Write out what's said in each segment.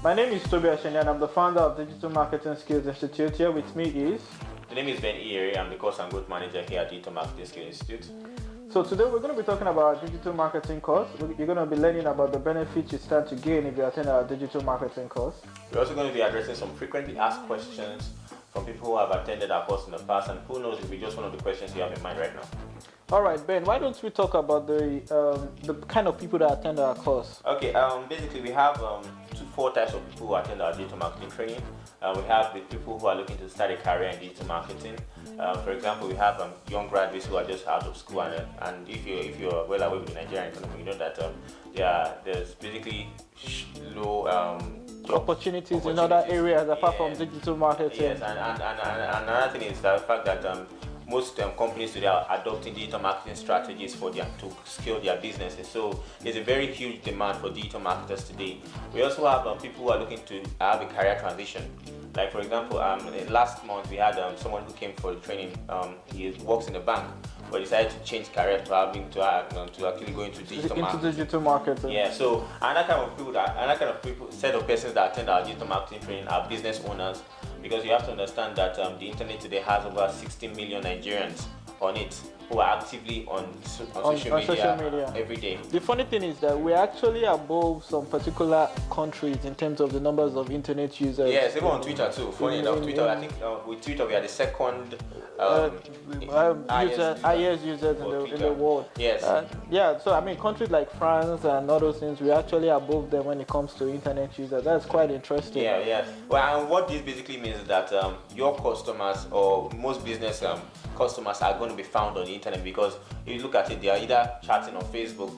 My name is Toby Asheni and I'm the founder of Digital Marketing Skills Institute. Here with me is... The name is Ben Iyeri. I'm the course and growth manager here at Digital Marketing Skills Institute. So today we're going to be talking about our digital marketing course. You're going to be learning about the benefits you stand to gain if you attend our digital marketing course. We're also going to be addressing some frequently asked questions from people who have attended our course in the past, and who knows, if it's just one of the questions you have in mind right now. All right, Ben, why don't we talk about the kind of people that attend our course? Okay, basically we have four types of people who attend our digital marketing training. We have the people who are looking to start a career in digital marketing. For example, we have young graduates who are just out of school, and if you're well aware with the Nigerian economy, you know that there's basically low opportunities in other areas apart from digital marketing. Yes, and another thing is the fact that most companies today are adopting digital marketing strategies to scale their businesses. So there's a very huge demand for digital marketers today. We also have people who are looking to have a career transition. Like for example, last month we had someone who came for training. He works in a bank, but decided to change career to actually go into digital marketing. Yeah. So another kind of people, set of persons that attend our digital marketing training are business owners. Because you have to understand that the internet today has over 60 million Nigerians on it who are actively on social media every day. The funny thing is that we're actually above some particular countries in terms of the numbers of internet users. Yes, even on Twitter too. Funny enough, Twitter, I think with Twitter we are the second highest users in the world. Yes. So I mean, countries like France and all those things, we're actually above them when it comes to internet users. That's quite interesting. Yeah. Well, and what this basically means is that your customers, or most business customers, are going to be found on the internet, because if you look at it, they are either chatting on Facebook,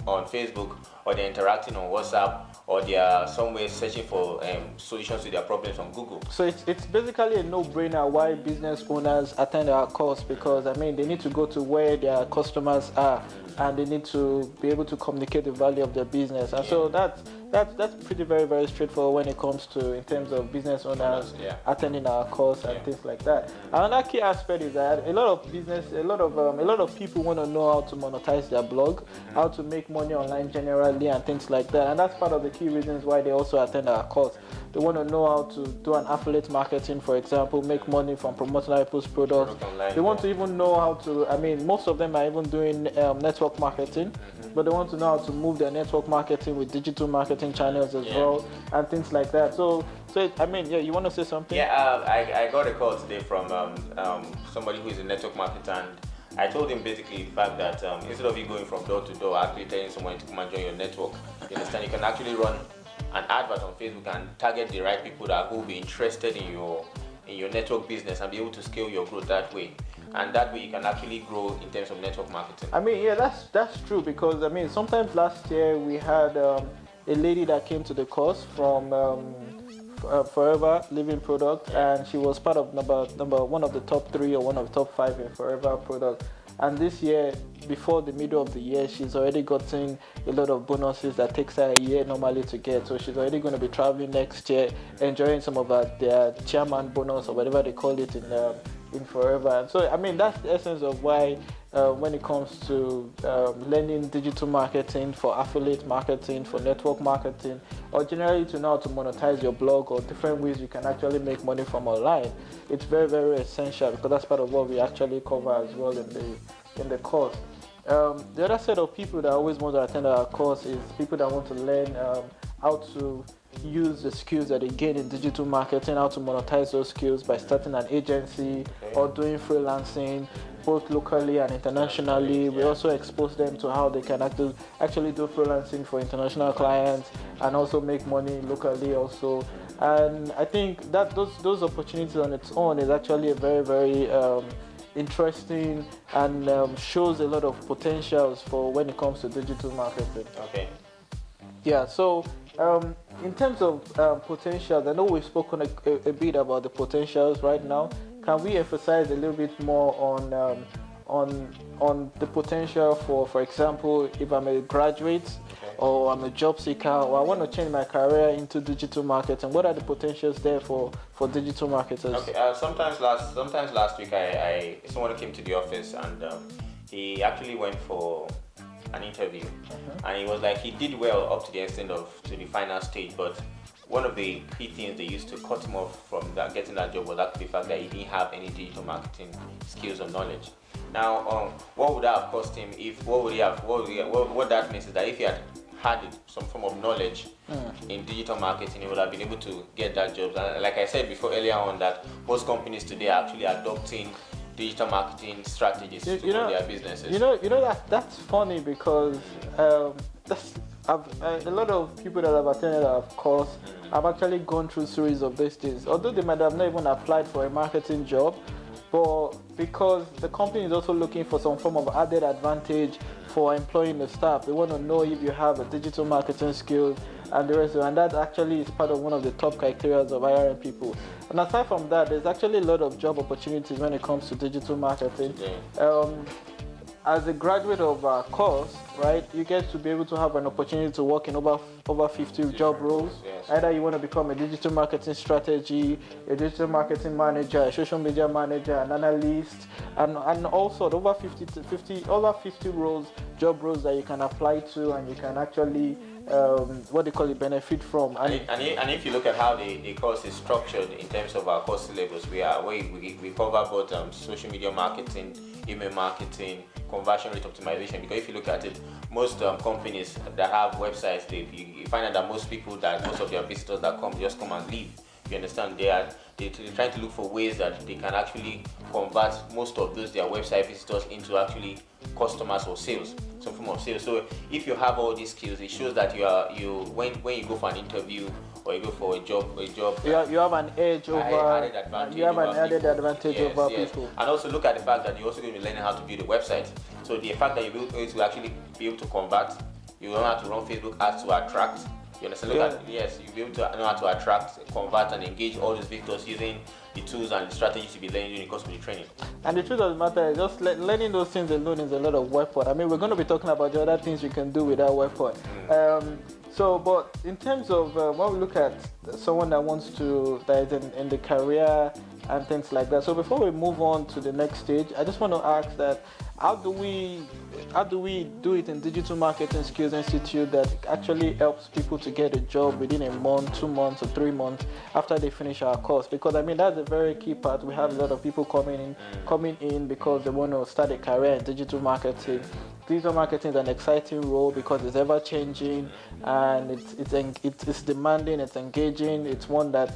or they're interacting on WhatsApp, or they are somewhere searching for solutions to their problems on Google. So it's basically a no-brainer why business owners attend our course, because I mean they need to go to where their customers are, and they need to be able to communicate the value of their business. And so that's pretty very, very straightforward when it comes to in terms of business owners attending our course and things like that. Another key aspect is that a lot of people want to know how to monetize their blog, how to make money online generally and things like that. And that's part of the key reasons why they also attend our course. They want to know how to do an affiliate marketing, for example, make money from promoting other people's products. They want to even know how to, I mean, most of them are even doing network marketing, but they want to know how to move their network marketing with digital marketing channels as well, and things like that. So I mean, you want to say something? Yeah, I got a call today from somebody who is a network marketer, and I told him basically the fact that instead of you going from door to door, actually telling someone to come and join your network, you understand, you can actually run an advert on Facebook and target the right people who will be interested in your network business and be able to scale your growth that way. And that way you can actually grow in terms of network marketing. I mean, yeah, that's true, because I mean, sometimes last year we had a lady that came to the course from Forever Living Product, and she was part of number one of the top 3 or one of the top 5 in Forever Product. And this year, before the middle of the year, she's already gotten a lot of bonuses that takes her a year normally to get. So she's already going to be traveling next year, enjoying some of their chairman bonus or whatever they call it in Forever. And so I mean, that's the essence of why when it comes to learning digital marketing, for affiliate marketing, for network marketing, or generally to know how to monetize your blog or different ways you can actually make money from online, it's very, very essential, because that's part of what we actually cover as well in the course. The other set of people that always want to attend our course is people that want to learn how to use the skills that they gain in digital marketing, how to monetize those skills by starting an agency or doing freelancing, both locally and internationally. We also expose them to how they can actually do freelancing for international clients and also make money locally also. And I think that those opportunities on its own is actually a very, very interesting and shows a lot of potentials for when it comes to digital marketing. Okay. Yeah, so in terms of potentials, I know we've spoken a bit about the potentials right now. Can we emphasize a little bit more on the potential for example, if I'm a graduate or I'm a job seeker, or I want to change my career into digital marketing, what are the potentials there for digital marketers? Okay, sometimes last week someone came to the office, and he actually went for an interview, and he was like, he did well up to the extent to the final stage, but one of the key things they used to cut him off from that getting that job was actually the fact that he didn't have any digital marketing skills or knowledge. Now, what would that have cost him? What that means is that if he had some form of knowledge in digital marketing, he would have been able to get that job. And like I said before earlier on, that most companies today are actually adopting digital marketing strategies to grow their businesses. That's funny because a lot of people that have attended our course have actually gone through series of these things. Although they might have not even applied for a marketing job, but because the company is also looking for some form of added advantage for employing the staff, they want to know if you have a digital marketing skills and the rest of it. And that actually is part of one of the top criteria of hiring people. And aside from that, there's actually a lot of job opportunities when it comes to digital marketing. As a graduate of our course, right, you get to be able to have an opportunity to work in over 50 job roles. Yes. Either you want to become a digital marketing strategy, a digital marketing manager, a social media manager, an analyst, and also over 50 roles, job roles that you can apply to and you can actually benefit from. And if you look at how the course is structured in terms of our course syllabus, we cover both social media marketing, email marketing, conversion rate optimization. Because if you look at it, most companies that have websites, you find out that most of their visitors that come just come and leave. You understand? They're trying to look for ways that they can actually convert most of their website visitors into actually customers or sales, some form of sales. So if you have all these skills, it shows that when you go for an interview or you go for a job, you have an edge over. Added advantage over people. And also look at the fact that you're also going to be learning how to build a website. So the fact that you're going to actually be able to convert, you don't have to run Facebook ads to attract. You understand? You'll be able to know how to attract, convert, and engage all these victors using the tools and the strategies to be learning during the course of the training. And the truth of the matter is, just learning those things alone is a lot of weapon. I mean, we're going to be talking about the other things you can do with that weapon. But in terms of when we look at someone that is in the career and things like that. So before we move on to the next stage, I just want to ask that how do we do it in Digital Marketing Skills Institute that actually helps people to get a job within a month, 2 months, or 3 months after they finish our course? Because I mean that's a very key part. We have a lot of people coming in because they want to start a career in digital marketing. Digital marketing is an exciting role because it's ever changing and it's demanding, it's engaging, it's one that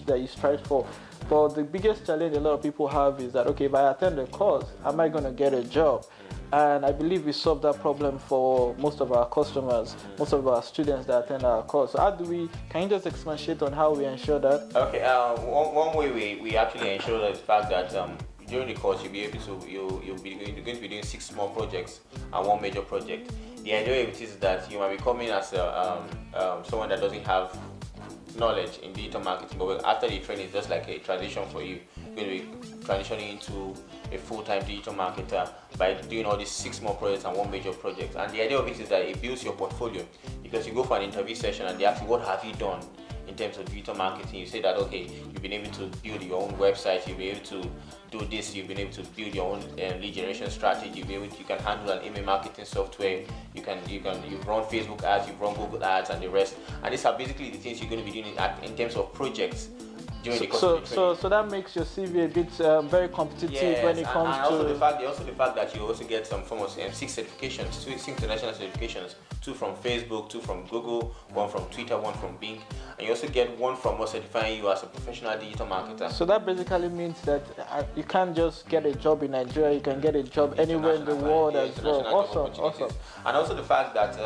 you strive for. But the biggest challenge a lot of people have is that, okay, if I attend the course, am I going to get a job? And I believe we solve that problem for most of our customers, most of our students that attend our course. So can you just expatiate on how we ensure that? Okay, one way we actually ensure that is the fact that during the course you'll be going to be doing 6 small projects and 1 major project. The idea of it is that you might be coming as someone that doesn't have knowledge in digital marketing, but after the training, it's just like a transition for you. You're going to be transitioning into a full-time digital marketer by doing all these 6 small projects and 1 major project. And the idea of it is that it builds your portfolio, because you go for an interview session and they ask you, what have you done in terms of digital marketing? You say that, okay, you've been able to build your own website, you've been able to do this, you've been able to build your own lead generation strategy, you can handle an email marketing software, you've run Facebook ads, you've run Google ads and the rest. And these are basically the things you're going to be doing in terms of projects. So that makes your CV a bit very competitive when it comes to... Also the fact that you also get some form of 6 certifications, 6 international certifications, 2 from Facebook, 2 from Google, 1 from Twitter, 1 from Bing, and you also get 1 from us certifying you as a professional digital marketer. So that basically means that you can't just get a job in Nigeria, you can get a job anywhere in the world as well. Awesome. And also the fact that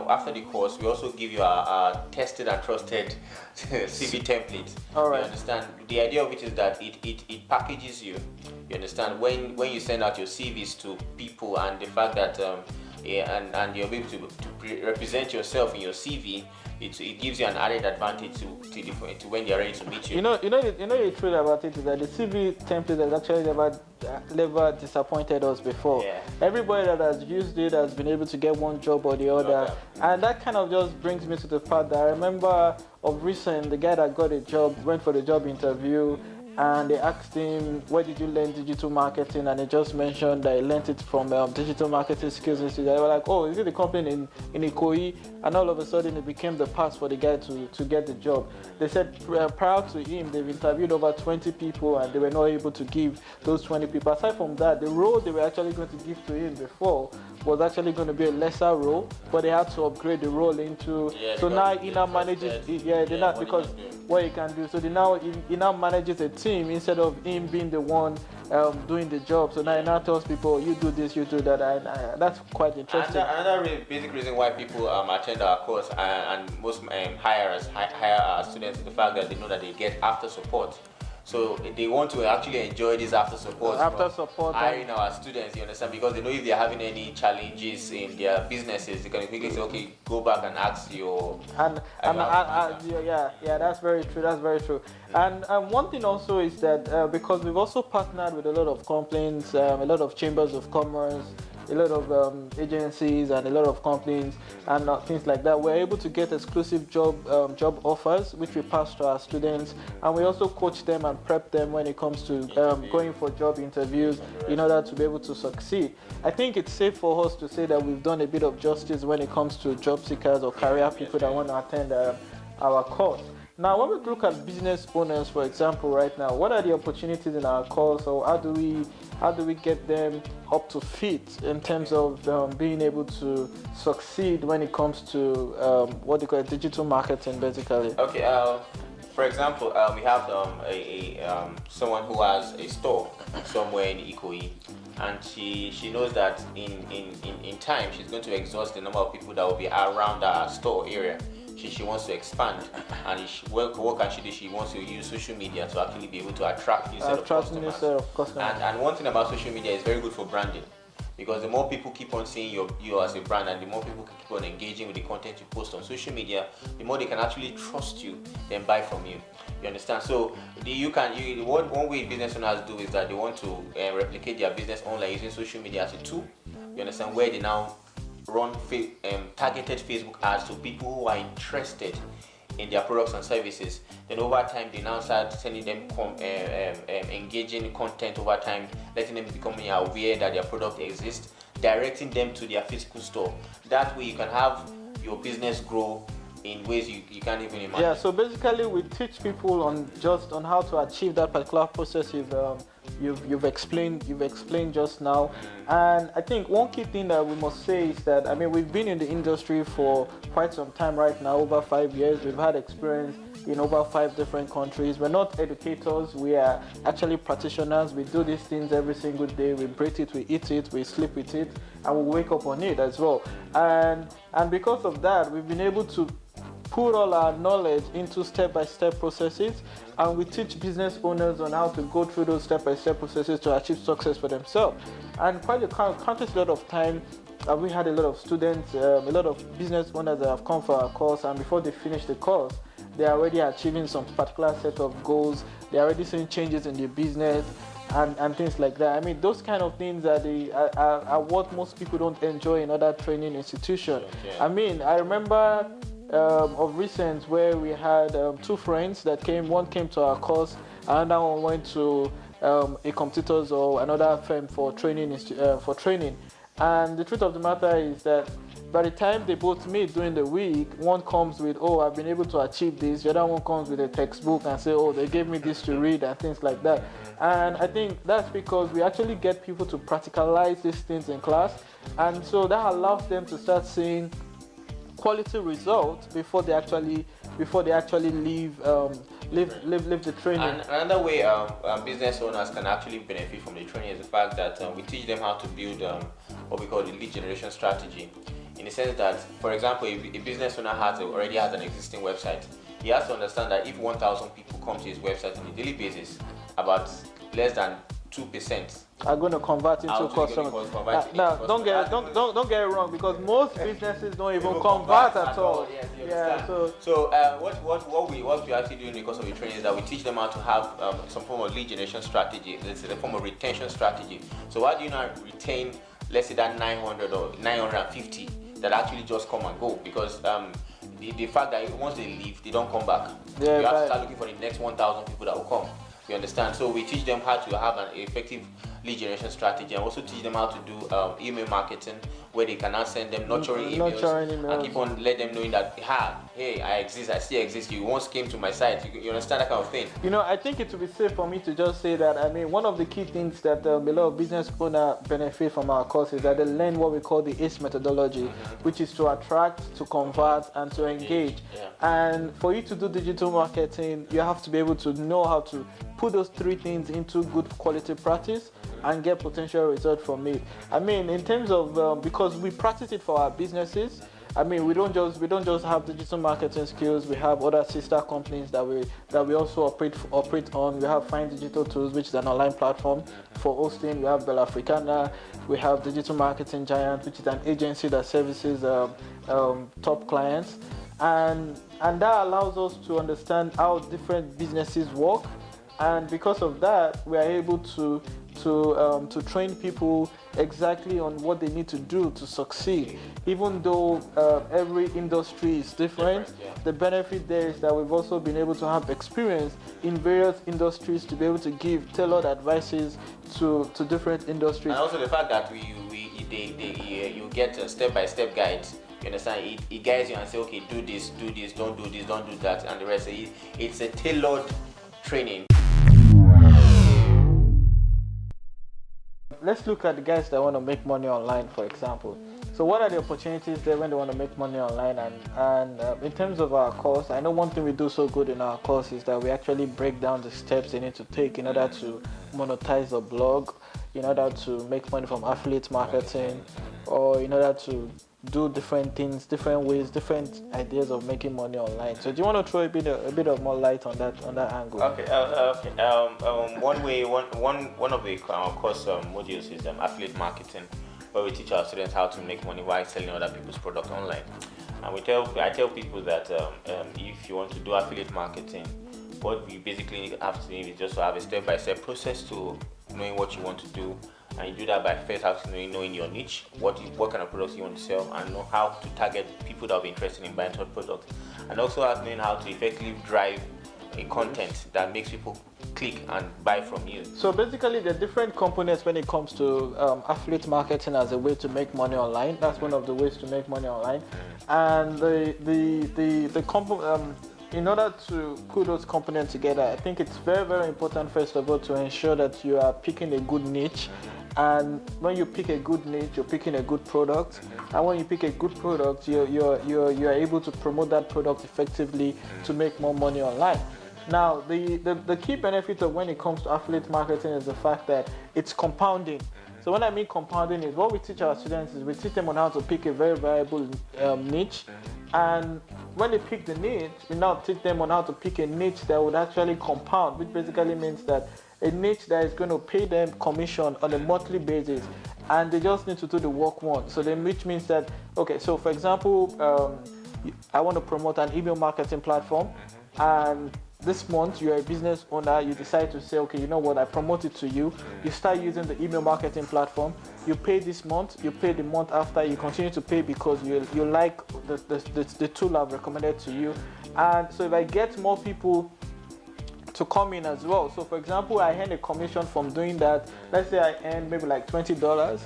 after the course, we also give you a tested and trusted CV template. All right. You understand? The idea of it is that it packages you. You understand? When you send out your CVs to people, and the fact that and you're able to represent yourself in your CV, it gives you an added advantage to when they're ready to meet you. You know the truth about it is that the CV template has actually never disappointed us before. Yeah. Everybody that has used it has been able to get one job or the other. And that kind of just brings me to the fact that I remember of recent, the guy that got a job, went for the job interview, and they asked him, where did you learn digital marketing? And he just mentioned that he learned it from Digital Marketing Skills Institute. They were like, oh, is it the company in Ikoyi? And all of a sudden it became the pass for the guy to get the job. They said prior to him, they've interviewed over 20 people and they were not able to give those 20 people. Aside from that, the role they were actually going to give to him before was actually going to be a lesser role, but they had to upgrade the role into. So now he now manages. Because what he can do. So he now manages a team instead of him being the one doing the job. So now he now tells people, you do this, you do that, and that's quite interesting. Another basic reason why people attend our course and most hire our students is the fact that they know that they get after support. So they want to actually enjoy this after support. Hiring our students, you understand? Because they know if they're having any challenges in their businesses, they can quickly say, okay, go back and ask your. Yeah, that's very true. That's very true. And one thing also is that because we've also partnered with a lot of complaints, a lot of chambers of commerce, a lot of agencies and a lot of companies and things like that. We're able to get exclusive job offers, which we pass to our students, and we also coach them and prep them when it comes to going for job interviews in order to be able to succeed. I think it's safe for us to say that we've done a bit of justice when it comes to job seekers or career people that want to attend our course. Now, when we look at business owners, for example, right now, what are the opportunities in our course, or how do we get them up to fit in terms of being able to succeed when it comes to what they call digital marketing, basically? Okay. For example, we have someone who has a store somewhere in Ikoyi, and she knows that in time she's going to exhaust the number of people that will be around our store area. She wants to expand, and what can she do? She wants to use social media to actually be able to attract new set of customers. And one thing about social media is very good for branding, because the more people keep on seeing you as a brand, and the more people keep on engaging with the content you post on social media, the more they can actually trust you and buy from you. You understand? So one way business owners do is that they want to replicate their business online using social media as a tool. You understand? Where they now run targeted Facebook ads to people who are interested in their products and services. Then over time, they now start sending them engaging content over time, letting them become aware that their product exists, directing them to their physical store. That way you can have your business grow in ways you can't even imagine. Yeah, so basically we teach people on how to achieve that particular process you've explained just now. And I think one key thing that we must say is that, I mean, we've been in the industry for quite some time right now, over 5 years. We've had experience in over 5 different countries. We're not educators, we are actually practitioners. We do these things every single day. We breathe it, we eat it, we sleep with it, and we wake up on it as well. And because of that, we've been able to put all our knowledge into step-by-step processes, and we teach business owners on how to go through those step-by-step processes to achieve success for themselves. And quite a countless lot of time, we had a lot of students, a lot of business owners that have come for our course, and before they finish the course, they're already achieving some particular set of goals. They're already seeing changes in their business and things like that. I mean, those kind of things are what most people don't enjoy in other training institutions. Okay. I mean, I remember of recent where we had 2 friends that came. One came to our course, and another one went to a competitors or another firm for training. And the truth of the matter is that by the time they both meet during the week, one comes with, oh, I've been able to achieve this. The other one comes with a textbook and say, oh, they gave me this to read and things like that. And I think that's because we actually get people to practicalize these things in class, and so that allows them to start seeing quality results before they actually leave the training. And another way business owners can actually benefit from the training is the fact that we teach them how to build what we call the lead generation strategy. In the sense that, for example, if a business owner already has an existing website, he has to understand that if 1,000 people come to his website on a daily basis, about less than 2% are going to convert into customers. Now, don't get it wrong, because most businesses don't even convert at all. Yes, so what we actually do in the course of the training is that we teach them how to have some form of lead generation strategy. It's a form of retention strategy. So how do you not retain, let's say, that 900 or 950 that actually just come and go? Because the fact that once they leave, they don't come back. You have to start looking for the next 1,000 people that will come. You understand? So we teach them how to have an effective lead generation strategy, and also teach them how to do email marketing, where they can now send them nurturing emails, and keep on let them knowing that, hey, I exist, I still exist. You once came to my site. You understand that kind of thing? I think it would be safe for me to just say that, one of the key things that a lot of business owners benefit from our course is that they learn what we call the ACE methodology, which is to attract, to convert, and to engage. Yeah. And for you to do digital marketing, you have to be able to know how to put those three things into good quality practice and get potential results from it. In terms of because we practice it for our businesses. We don't just have digital marketing skills. We have other sister companies that we also operate on. We have Fine Digital Tools, which is an online platform for hosting. We have Bella Africana. We have Digital Marketing Giant, which is an agency that services top clients, and that allows us to understand how different businesses work. And because of that, we are able to train people exactly on what they need to do to succeed. Even though every industry is different, the benefit there is that we've also been able to have experience in various industries to be able to give tailored advices to different industries. And also the fact that you get a step-by-step guides. You understand? It guides you and say, okay, do this, don't do this, don't do that, and the rest. It's a tailored training. Let's look at the guys that want to make money online, for example. So what are the opportunities there when they want to make money online? And in terms of our course, I know one thing we do so good in our course is that we actually break down the steps they need to take in order to monetize a blog, in order to make money from affiliate marketing, or in order to do different things, different ways, different ideas of making money online. So do you want to throw a bit of more light on that angle? Okay. One of the course modules is affiliate marketing, where we teach our students how to make money while selling other people's product online. And I tell people that if you want to do affiliate marketing, what we basically have to do is just to have a step-by-step process to knowing what you want to do. And you do that by first having knowing your niche, what kind of products you want to sell, and know how to target people that will be interested in buying such products, and also knowing how to effectively drive a content that makes people click and buy from you. So basically, there are different components when it comes to affiliate marketing as a way to make money online. That's one of the ways to make money online, and in order to put those components together, I think it's very, very important, first of all, to ensure that you are picking a good niche. And when you pick a good niche, you're picking a good product. And when you pick a good product, you're able to promote that product effectively to make more money online. Now, the key benefit of when it comes to affiliate marketing is the fact that it's compounding. So when I mean compounding is what we teach our students is we teach them on how to pick a very viable niche. And when they pick the niche, we now teach them on how to pick a niche that would actually compound, which basically means that a niche that is going to pay them commission on a monthly basis, and they just need to do the work once. So then, which means that, okay, so for example, I want to promote an email marketing platform, and this month you're a business owner, you decide to say, okay, you know what, I promote it to you. You start using the email marketing platform. You pay this month, you pay the month after, you continue to pay because you like the tool I've recommended to you. And so if I get more people to come in as well. So for example, I earn a commission from doing that. Let's say I earn maybe like $20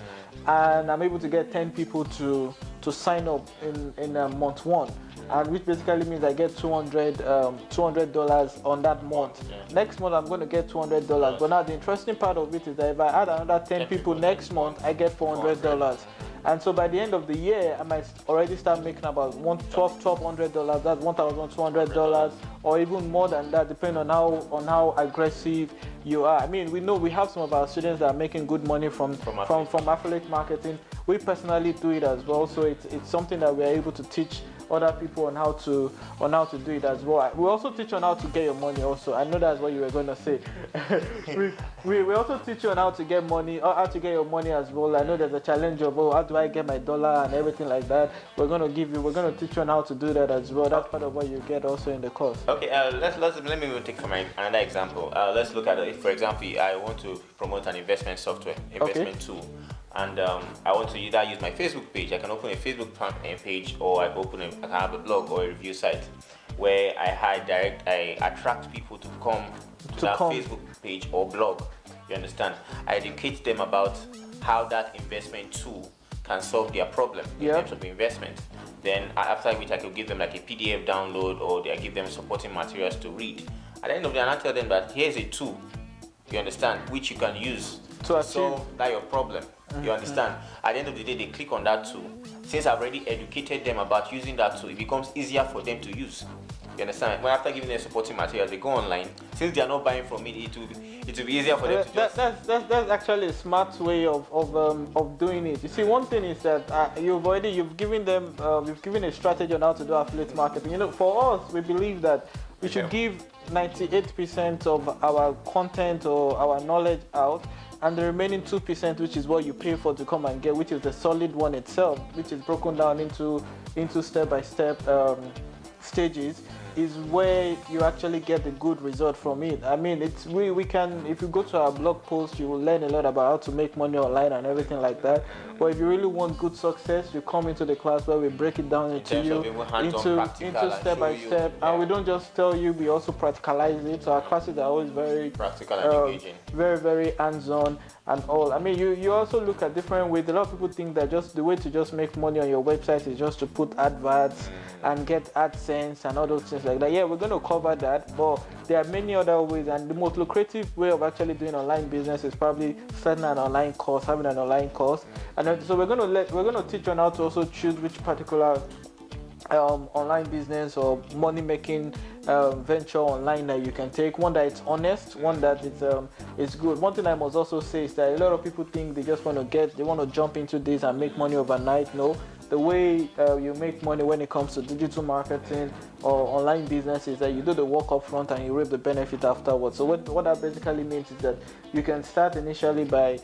and I'm able to get 10 people to sign up in month one. And which basically means I get $200 on that month. Next month I'm going to get $200. But now the interesting part of it is that if I add another 10 people next month, I get $400. And so by the end of the year, I might already start making about $1,200. That's $1,200, or even more than that, depending on how aggressive you are. I mean, we have some of our students that are making good money from affiliate marketing. We personally do it as well, so it's something that we are able to teach other people on how to do it as well. We also teach on how to get your money also. I know that's what you were going to say. we also teach you on how to get money, or how to get your money as well. I know there's a challenge of, how do I get my dollar and everything like that. We're going to teach you on how to do that as well. That's part of what you get also in the course. Okay, let me take another example. Let's look at it. For example, I want to promote an investment tool. And I want to either use my Facebook page. I can open a Facebook page, or I can have a blog or a review site. where I attract people to come to that Facebook page or blog. You understand? I educate them about how that investment tool can solve their problem in terms of investment. Then after which I could give them like a PDF download, or I give them supporting materials to read. At the end of the day, I tell them that here's a tool, you understand, which you can use to solve that your problem. You understand? At the end of the day, they click on that tool. Since I've already educated them about using that tool, it becomes easier for them to use. You understand? When after giving them supporting materials, they go online. Since they are not buying from it, it will be easier for them to just... That's actually a smart way of doing it. You see, one thing is that you've given a strategy on how to do affiliate marketing. You know, for us, we believe that we should give 98% of our content or our knowledge out, and the remaining 2%, which is what you pay for to come and get, which is the solid one itself, which is broken down into step-by-step stages, is where you actually get the good result from it. I mean, we can, if you go to our blog post, you will learn a lot about how to make money online and everything like that. But if you really want good success, you come into the class where we break it down into step by step, and we don't just tell you, we also practicalize it. So our classes are always very practical and engaging, very, very hands-on and all. I mean, you also look at different ways. A lot of people think that just the way to just make money on your website is just to put adverts and get AdSense and all those things like that. Yeah, we're going to cover that, but there are many other ways, and the most lucrative way of actually doing online business is probably starting an online course, having an online course. And so we're going to teach you on how to also choose which particular online business or money making venture online that you can take, one that is honest, one that is good. One thing I must also say is that a lot of people think they just want to jump into this and make money overnight. No, the way you make money when it comes to digital marketing or online business is that you do the work up front and you reap the benefit afterwards. So what that basically means is that you can start initially by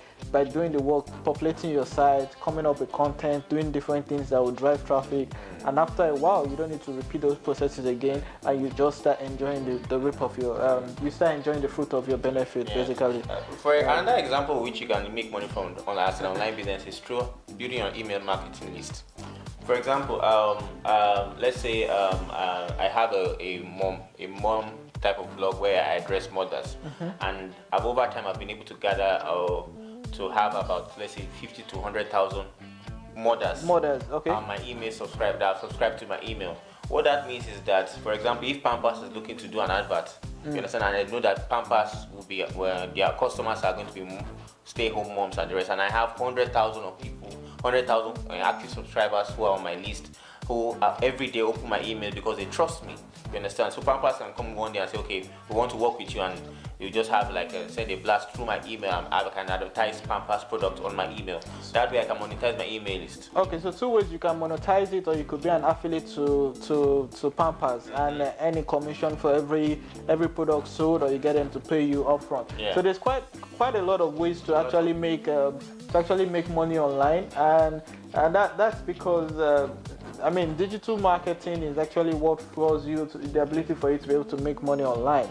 doing the work, populating your site, coming up with content, doing different things that will drive traffic, and after a while you don't need to repeat those processes again, and you just start enjoying the reap of your you start enjoying the fruit of your benefit, basically. For another example which you can make money from as an online business is through building your email marketing list. For example, let's say I have a mom type of blog where I address mothers, and over time I've been able to gather to have about, let's say, 50 to 100,000 mothers. Okay. On my email subscribe to my email. What that means is that, for example, if Pampers is looking to do an advert, you understand, and I know that Pampers will be where their customers are going to be stay-home moms and the rest, and I have 100,000 of people, 100,000 active subscribers who are on my list, who every day open my email because they trust me. You understand? So Pampers can come one day and say, okay, we want to work with you, and you just have send a blast through my email, and I can advertise Pampers product on my email. That way I can monetize my email list. Okay, so two ways you can monetize it, or you could be an affiliate to Pampers, and any commission for every product sold, or you get them to pay you upfront. So there's quite a lot of ways to actually make money online, and that's because I mean, digital marketing is actually what flows you to the ability for you to be able to make money online.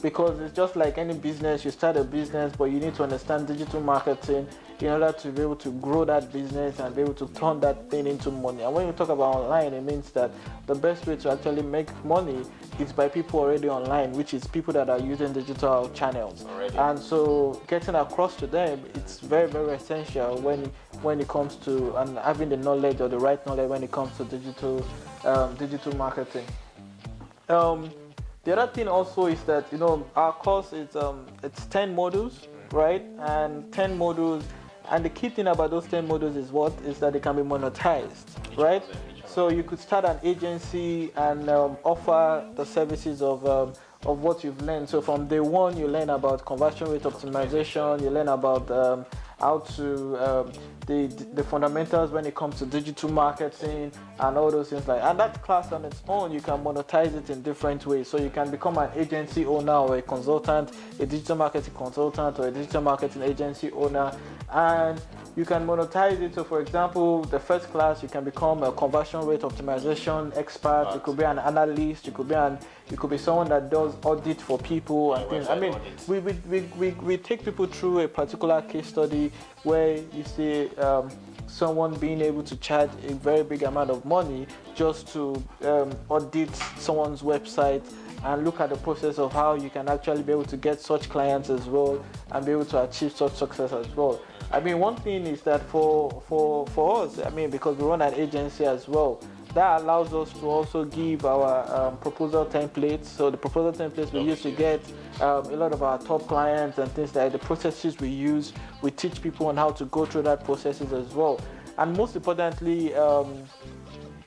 Because it's just like any business, you start a business, but you need to understand digital marketing in order to be able to grow that business and be able to turn that thing into money. And when you talk about online, it means that the best way to actually make money is by people already online, which is people that are using digital channels already. And so getting across to them, it's very, very essential when it comes to having the knowledge or the right knowledge when it comes to digital marketing. The other thing also is that, you know, our course is it's 10 modules, right? And 10 modules, and the key thing about those 10 modules is that they can be monetized, right? So you could start an agency and offer the services of what you've learned. So from day one, you learn about conversion rate optimization, you learn about how to the fundamentals when it comes to digital marketing and all those things and that class on its own, you can monetize it in different ways. So you can become an agency owner or a consultant, a digital marketing consultant or a digital marketing agency owner, and you can monetize it. So for example, the first class, you can become a conversion rate optimization expert. You could be an analyst. You could be someone that does audit for people and things. I mean, we take people through a particular case study where you see someone being able to charge a very big amount of money just to audit someone's website and look at the process of how you can actually be able to get such clients as well and be able to achieve such success as well. I mean, one thing is that for us, I mean, because we run an agency as well, that allows us to also give our proposal templates. So the proposal templates we use to get a lot of our top clients and things like the processes we use. We teach people on how to go through that processes as well. And most importantly,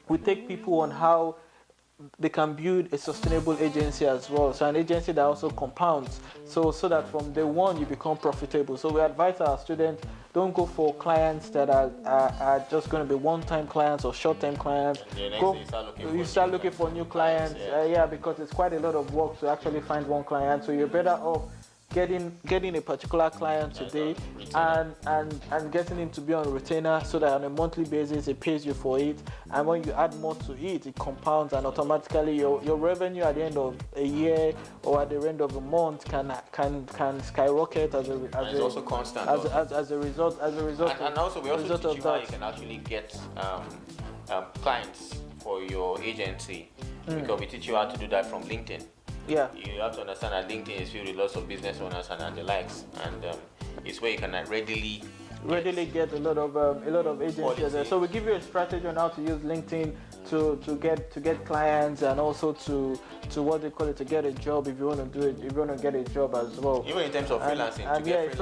we take people on how they can build a sustainable agency as well. So an agency that also compounds, so that from day one you become profitable. So we advise our students, don't go for clients that are just going to be one-time clients or short-term clients. You start looking for new clients. Because it's quite a lot of work to actually find one client. So you're better off getting a particular client today and getting him to be on retainer, so that on a monthly basis it pays you for it, and when you add more to it, it compounds, and automatically your revenue at the end of a year or at the end of a month can skyrocket as it's also constant as a result and also we also teach you how you can actually get clients for your agency, because we teach you how to do that from LinkedIn. Yeah, you have to understand that LinkedIn is filled with lots of business owners and the likes, and it's where you can readily get a lot of agencies there. So we give you a strategy on how to use LinkedIn to get clients, and also to what they call it, to get a job if you want to do it, if you want to get a job as well. Even in terms of freelancing,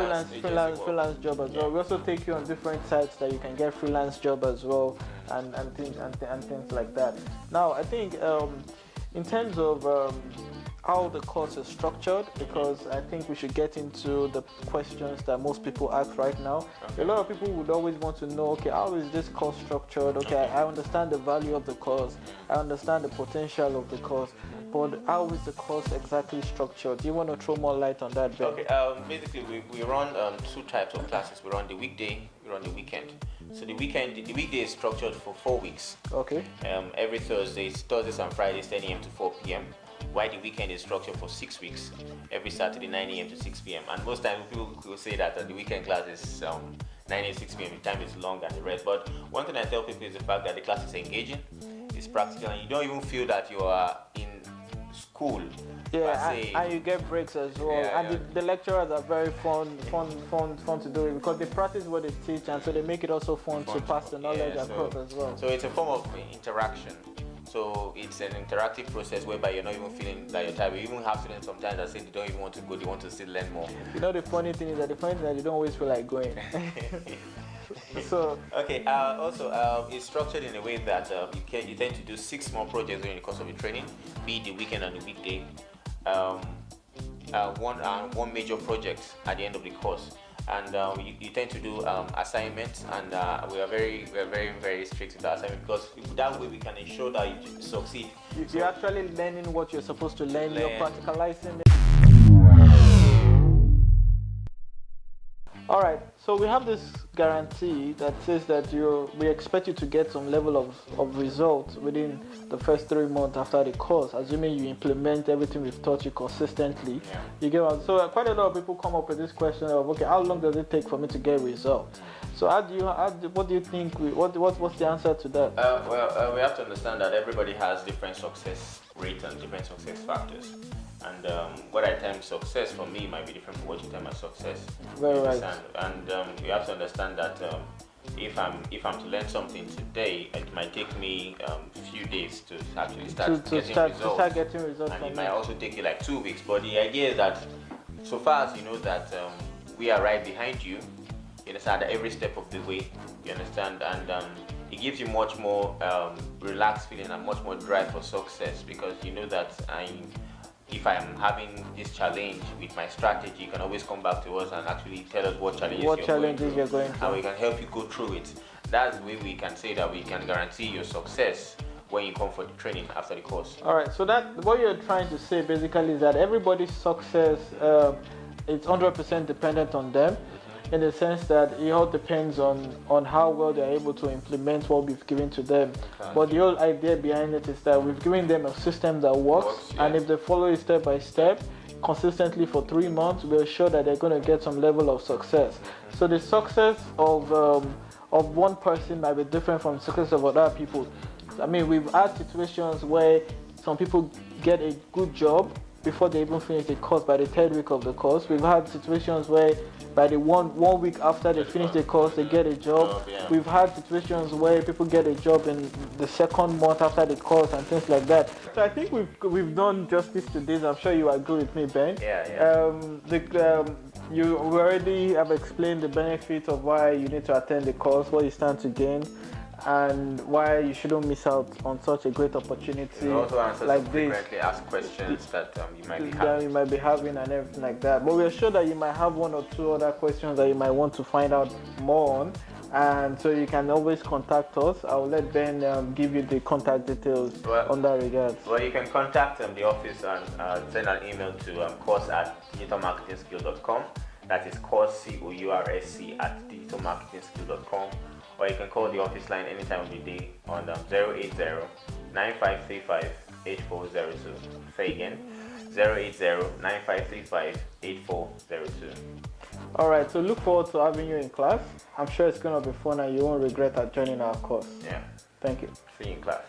freelance job as well. We also take you on different sites that you can get freelance job as well, and things like that. Now I think in terms of how the course is structured, because I think we should get into the questions that most people ask right now. A lot of people would always want to know, okay, how is this course structured? Okay, I understand the value of the course, I understand the potential of the course, but how is the course exactly structured? Do you want to throw more light on that, Ben? Okay, basically we run two types of classes. We run the weekday, we run the weekend. So the weekday is structured for 4 weeks. Okay. Every Thursdays and Fridays, 10 a.m. to 4 p.m. While the weekend is structured for 6 weeks, every Saturday 9 a.m. to 6 p.m. And most times people will say that the weekend class is 9 a.m. to 6 p.m. The time is long and the rest. But one thing I tell people is the fact that the class is engaging, it's practical, and you don't even feel that you are in school. Yeah, and you get breaks as well. The lecturers are very fun to do it, because they practice what they teach, and so they make it also fun to pass the knowledge across as well. So it's a form of interaction. So it's an interactive process whereby you're not even feeling that you're tired. We even have students sometimes that say they don't even want to go, they want to still learn more. You know, the funny thing is that they don't always feel like going. So okay. Also, it's structured in a way that you tend to do 6 more projects during the course of the training, be it the weekend and the weekday. One major project at the end of the course, and you tend to do assignments, and we are very strict with the assignment, because that way we can ensure that you succeed. You're actually learning what you're supposed to learn. You're practicalizing it. All right, so we have this guarantee that says that we expect you to get some level of results within the first 3 months after the course, assuming you implement everything we've taught you consistently. Yeah. You get what? So quite a lot of people come up with this question of, okay, how long does it take for me to get results? So what do you think? What's the answer to that? We have to understand that everybody has different success rates and different success factors. And what I term success for me might be different from what you term as success. Very right. And you have to understand that if I'm to learn something today, it might take me a few days to actually start getting results. And it might also take you like 2 weeks. But the idea is that so far as you know that we are right behind you, you understand, at every step of the way, you understand, and it gives you much more relaxed feeling and much more drive for success, because you know that if I'm having this challenge with my strategy, you can always come back to us and actually tell us what challenges you're going through, and we can help you go through it. That's the way we can say that we can guarantee your success when you come for the training after the course. All right, so that what you're trying to say basically is that everybody's success it's 100% dependent on them, in the sense that it all depends on how well they're able to implement what we've given to them. Okay. But the whole idea behind it is that we've given them a system that works, and if they follow it step by step, consistently for 3 months, we're sure that they're going to get some level of success. So the success of of one person might be different from the success of other people. I mean, we've had situations where some people get a good job before they even finish the course by the 3rd week of the course. We've had situations where by the one week after they finish the course, they get a job. Yeah. We've had situations where people get a job in the 2nd month after the course and things like that. So I think we've done justice to this. I'm sure you agree with me, Ben. Yeah. You already have explained the benefits of why you need to attend the course, what you stand to gain, and why you shouldn't miss out on such a great opportunity. You also answer like some this frequently asked questions that you might be that having. you might be having and everything like that. But we're sure that you might have 1 or 2 other questions that you might want to find out more on, and so you can always contact us. I'll let Ben give you the contact details on that regard. Well, you can contact the office and send an email to course@digitalmarketingskill.com. That is course, COURSC @digitalmarketingskill.com. Or you can call the office line anytime of the day on 080-9535-8402. Say again, 080-9535-8402. All right, so look forward to having you in class. I'm sure it's going to be fun and you won't regret joining our course. Yeah. Thank you. See you in class.